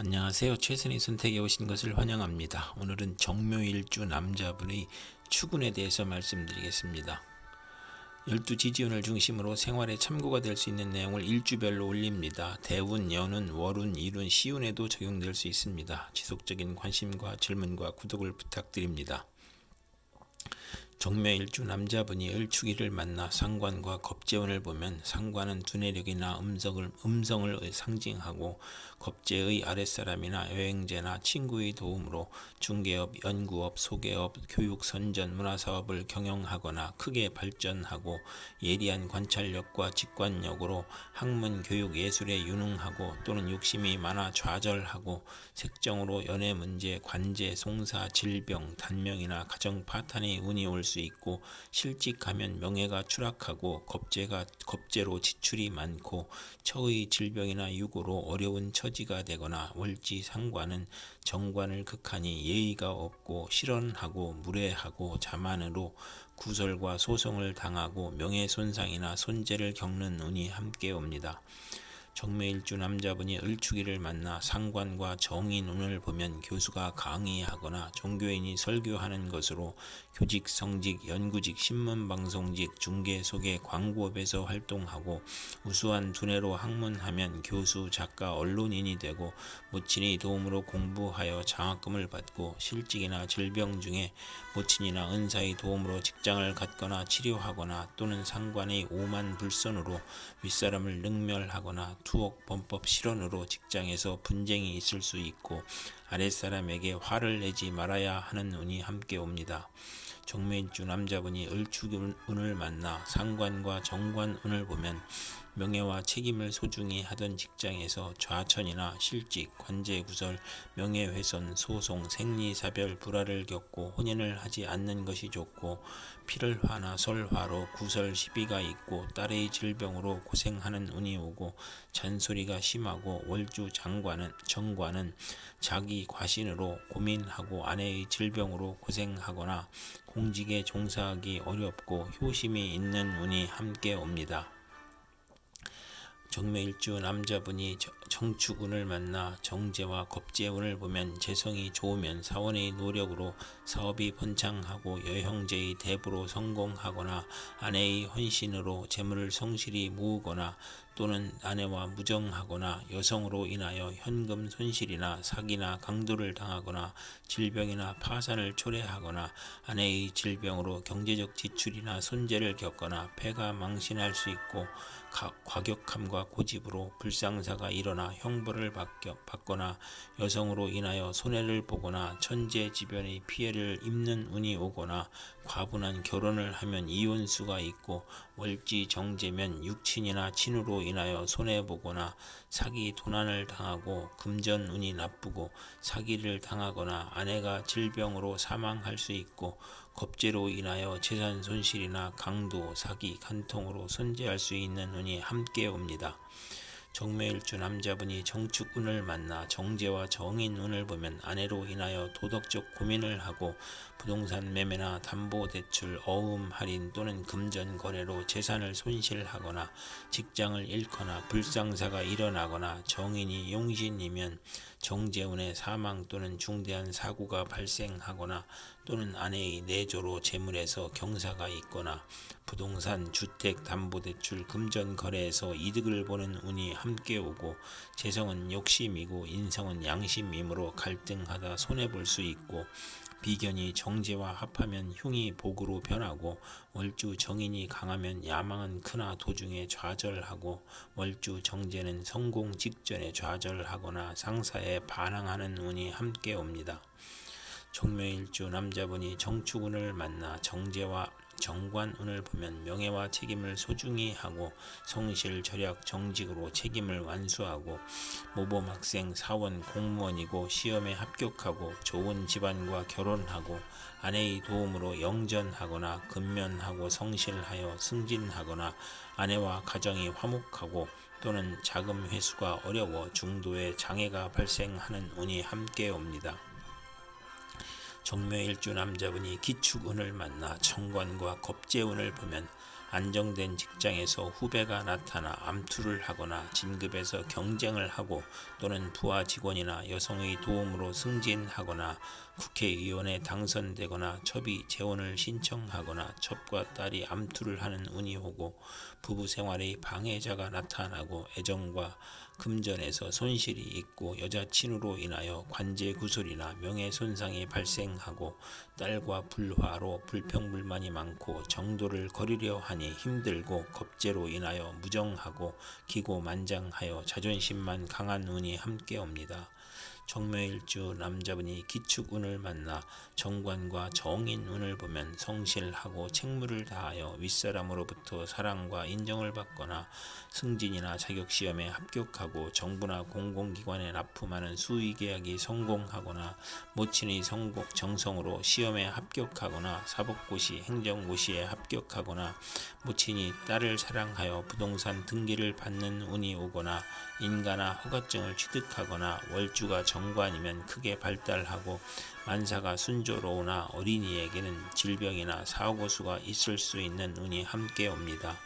안녕하세요. 최선의 선택에 오신 것을 환영합니다. 오늘은 정묘일주 남자분의 추군에 대해서 말씀드리겠습니다. 12지지운을 중심으로 생활에 참고가 될 수 있는 내용을 일주별로 올립니다. 대운, 연운, 월운, 일운, 시운에도 적용될 수 있습니다. 지속적인 관심과 질문과 구독을 부탁드립니다. 정묘일주 남자분이 을축일을 만나 상관과 겁재운을 보면 상관은 두뇌력이나 음성을 상징하고 겁재의 아랫사람이나 여행제나 친구의 도움으로 중개업, 연구업, 소개업, 교육, 선전, 문화사업을 경영하거나 크게 발전하고 예리한 관찰력과 직관력으로 학문, 교육, 예술에 유능하고 또는 욕심이 많아 좌절하고 색정으로 연애 문제, 관제, 송사, 질병, 단명이나 가정 파탄의 운이 올 수 있고 실직하면 명예가 추락하고 겁재로 지출이 많고 처의 질병이나 유고로 어려운 처지가 되거나 월지 상관은 정관을 극하니 예의가 없고 실언하고 무례하고 자만으로 구설과 소송을 당하고 명예손상이나 손재를 겪는 운이 함께 옵니다. 정묘일주 남자분이 을축일을 만나 상관과 정인운을 보면 교수가 강의하거나 종교인이 설교하는 것으로 교직, 성직, 연구직, 신문방송직, 중개, 소개, 광고업에서 활동하고 우수한 두뇌로 학문하면 교수, 작가, 언론인이 되고 모친의 도움으로 공부하여 장학금을 받고 실직이나 질병 중에 모친이나 은사의 도움으로 직장을 갖거나 치료하거나 또는 상관의 오만 불선으로 윗사람을 능멸하거나 투옥, 범법, 실언으로 직장에서 분쟁이 있을 수 있고 아랫사람에게 화를 내지 말아야 하는 운이 함께 옵니다. 정묘일주 남자분이 을축운을 만나 상관과 정관운을 보면 명예와 책임을 소중히 하던 직장에서 좌천이나 실직, 관제구설, 명예훼손, 소송, 생리사별, 불화를 겪고 혼인을 하지 않는 것이 좋고 필화나 설화로 구설, 시비가 있고 딸의 질병으로 고생하는 운이 오고 잔소리가 심하고 월주 정관은 자기 과신으로 고민하고 아내의 질병으로 고생하거나 공직에 종사하기 어렵고 효심이 있는 운이 함께 옵니다. 정묘일주 남자분이 정축운을 만나 정제와 겁재운을 보면 재성이 좋으면 사원의 노력으로 사업이 번창하고 여형제의 대부로 성공하거나 아내의 헌신으로 재물을 성실히 모으거나 또는 아내와 무정하거나 여성으로 인하여 현금 손실이나 사기나 강도를 당하거나 질병이나 파산을 초래하거나 아내의 질병으로 경제적 지출이나 손재를 겪거나 폐가 망신할 수 있고 과격함과 고집으로 불상사가 일어나 형벌을 받거나 여성으로 인하여 손해를 보거나 천재지변의 피해를 입는 운이 오거나 과분한 결혼을 하면 이혼수가 있고 월지 정제면 육친이나 친우로 인하여 손해보거나 사기 도난을 당하고 금전 운이 나쁘고 사기를 당하거나 아내가 질병으로 사망할 수 있고 겁재로 인하여 재산 손실이나 강도, 사기, 간통으로 손재할 수 있는 운이 함께 옵니다. 정묘일주 남자분이 정축운을 만나 정제와 정인운을 보면 아내로 인하여 도덕적 고민을 하고 부동산 매매나 담보대출, 어음 할인 또는 금전 거래로 재산을 손실하거나 직장을 잃거나 불상사가 일어나거나 정인이 용신이면 정제운의 사망 또는 중대한 사고가 발생하거나 또는 아내의 내조로 재물에서 경사가 있거나 부동산, 주택, 담보대출, 금전 거래에서 이득을 보는 운이 함께 오고 재성은 욕심이고 인성은 양심이므로 갈등하다 손해볼 수 있고 비견이 정제와 합하면 흉이 복으로 변하고 월주 정인이 강하면 야망은 크나 도중에 좌절하고 월주 정제는 성공 직전에 좌절하거나 상사에 반항하는 운이 함께 옵니다. 정묘일주 남자분이 정축운을 만나 정제와 정관운을 보면 명예와 책임을 소중히 하고 성실, 절약, 정직으로 책임을 완수하고 모범학생, 사원, 공무원이고 시험에 합격하고 좋은 집안과 결혼하고 아내의 도움으로 영전하거나 근면하고 성실하여 승진하거나 아내와 가정이 화목하고 또는 자금 회수가 어려워 중도에 장애가 발생하는 운이 함께 옵니다. 정묘일주 남자분이 기축운을 만나 정관과 겁재운을 보면 안정된 직장에서 후배가 나타나 암투를 하거나 진급에서 경쟁을 하고 또는 부하 직원이나 여성의 도움으로 승진하거나 국회의원에 당선되거나 첩이 재혼을 신청하거나 첩과 딸이 암투를 하는 운이 오고 부부 생활의 방해자가 나타나고 애정과 금전에서 손실이 있고 여자친으로 인하여 관제 구술이나 명예손상이 발생하고 딸과 불화로 불평불만이 많고 정도를 거리려 하니 힘들고 겁재로 인하여 무정하고 기고만장하여 자존심만 강한 운이 함께 옵니다. 정묘일주 남자분이 기축운을 만나 정관과 정인운을 보면 성실하고 책무를 다하여 윗사람으로부터 사랑과 인정을 받거나 승진이나 자격시험에 합격하고 정부나 공공기관에 납품하는 수의계약이 성공하거나 모친의 정성으로 시험에 합격하거나 사법고시, 행정고시에 합격하거나 모친이 딸을 사랑하여 부동산 등기를 받는 운이 오거나 인가나 허가증을 취득하거나 월주가 정관이면 크게 발달하고 만사가 순조로우나 어린이에게는 질병이나 사고수가 있을 수 있는 운이 함께 옵니다.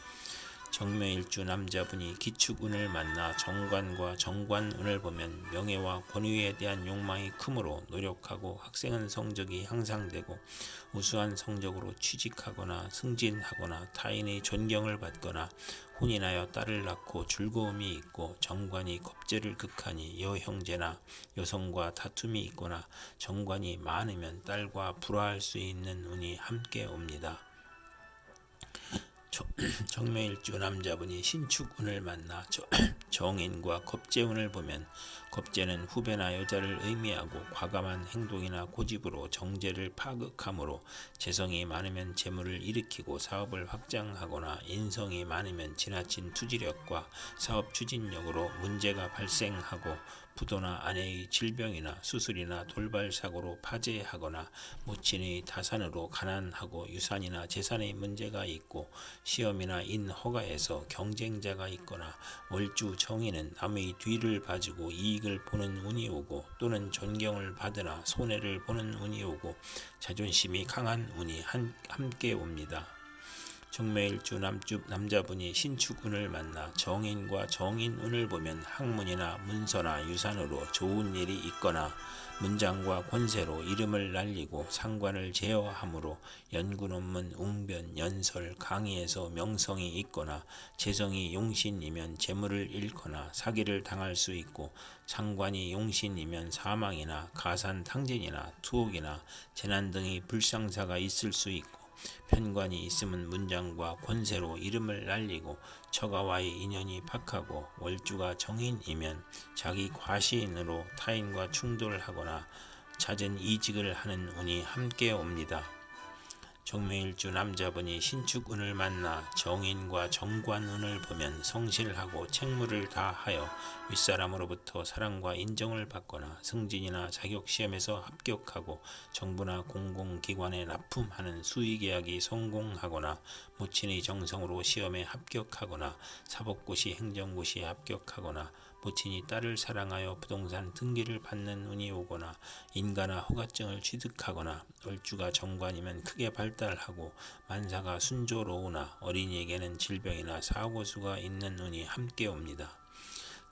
정묘일주 남자분이 기축운을 만나 정관과 정관운을 보면 명예와 권위에 대한 욕망이 크므로 노력하고 학생은 성적이 향상되고 우수한 성적으로 취직하거나 승진하거나 타인의 존경을 받거나 혼인하여 딸을 낳고 즐거움이 있고 정관이 겁재를 극하니 여형제나 여성과 다툼이 있거나 정관이 많으면 딸과 불화할 수 있는 운이 함께 옵니다. 정묘일주 남자분이 신축운을 만나 정인과 겁재운을 보면 겁재는 후배나 여자를 의미하고 과감한 행동이나 고집으로 정제를 파극하므로 재성이 많으면 재물을 일으키고 사업을 확장하거나 인성이 많으면 지나친 투지력과 사업 추진력으로 문제가 발생하고 부도나 아내의 질병이나 수술이나 돌발 사고로 파재하거나 모친의 다산으로 가난하고 유산이나 재산의 문제가 있고 시험이나 인허가에서 경쟁자가 있거나 월주 정인은 남의 뒤를 봐주고 이익을 보는 운이 오고 또는 존경을 받으나 손해를 보는 운이 오고 자존심이 강한 운이 함께 옵니다. 정묘일주 남자분이 신축운을 만나 정인과 정인운을 보면 학문이나 문서나 유산으로 좋은 일이 있거나 문장과 권세로 이름을 날리고 상관을 제어하므로 연구 논문, 웅변, 연설, 강의에서 명성이 있거나 재성이 용신이면 재물을 잃거나 사기를 당할 수 있고 상관이 용신이면 사망이나 가산탕진이나 투옥이나 재난 등의 불상사가 있을 수 있고 편관이 있으면 문장과 권세로 이름을 날리고 처가와의 인연이 박하고 월주가 정인이면 자기 과시인으로 타인과 충돌하거나 잦은 이직을 하는 운이 함께 옵니다. 정묘일주 남자분이 신축운을 만나 정인과 정관운을 보면 성실하고 책무를 다하여 윗사람으로부터 사랑과 인정을 받거나 승진이나 자격시험에서 합격하고 정부나 공공기관에 납품하는 수의계약이 성공하거나 모친의 정성으로 시험에 합격하거나 사법고시, 행정고시에 합격하거나 모친이 딸을 사랑하여 부동산 등기를 받는 운이 오거나 인가나 허가증을 취득하거나 월주가 정관이면 크게 발달하고 만사가 순조로우나 어린이에게는 질병이나 사고수가 있는 운이 함께 옵니다.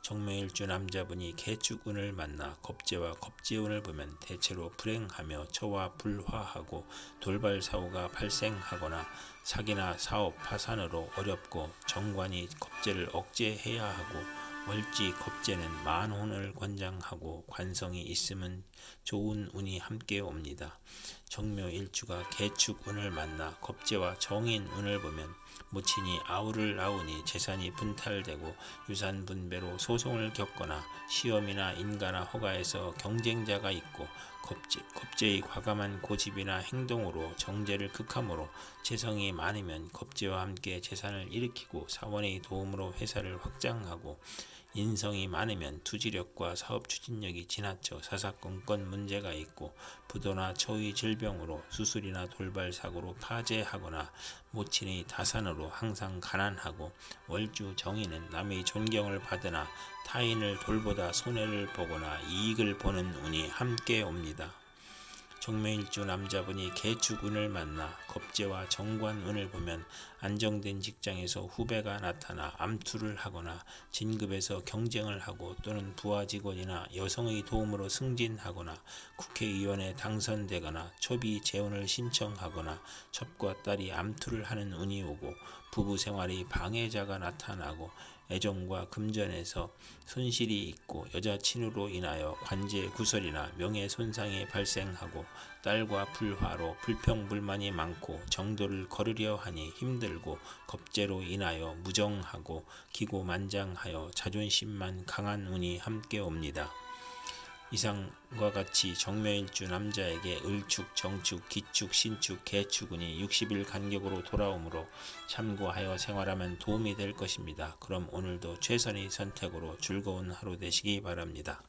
정묘일주 남자분이 개축운을 만나 겁재와 겁재운을 보면 대체로 불행하며 처와 불화하고 돌발 사고가 발생하거나 사기나 사업 파산으로 어렵고 정관이 겁재를 억제해야 하고 월지 겁재는 만혼을 권장하고 관성이 있으면 좋은 운이 함께 옵니다. 정묘일주가 개축운을 만나 겁재와 정인운을 보면 모친이 아우를 낳으니 재산이 분탈되고 유산 분배로 소송을 겪거나 시험이나 인가나 허가에서 경쟁자가 있고 겁재의 과감한 고집이나 행동으로 정제를 극함으로 재성이 많으면 겁재와 함께 재산을 일으키고 사원의 도움으로 회사를 확장하고 인성이 많으면 투지력과 사업 추진력이 지나쳐 사사건건 문제가 있고 부도나 처의 질병으로 수술이나 돌발 사고로 파재하거나 모친의 다산으로 항상 가난하고 월주 정인은 남의 존경을 받으나 타인을 돌보다 손해를 보거나 이익을 보는 운이 함께 옵니다. 정묘일주 남자분이 개축운을 만나 겁재와 정관운을 보면 안정된 직장에서 후배가 나타나 암투를 하거나 진급에서 경쟁을 하고 또는 부하 직원이나 여성의 도움으로 승진하거나 국회의원에 당선되거나 초비 재혼을 신청하거나 첩과 딸이 암투를 하는 운이 오고 부부 생활이 방해자가 나타나고 애정과 금전에서 손실이 있고 여자 친우로 인하여 관제 구설이나 명예 손상이 발생하고 딸과 불화로 불평불만이 많고 정도를 거르려 하니 힘들고 겁재로 인하여 무정하고 기고만장하여 자존심만 강한 운이 함께 옵니다. 이상과 같이 정묘일주 남자에게 을축, 정축, 기축, 신축, 개축운이 60일 간격으로 돌아오므로 참고하여 생활하면 도움이 될 것입니다. 그럼 오늘도 최선의 선택으로 즐거운 하루 되시기 바랍니다.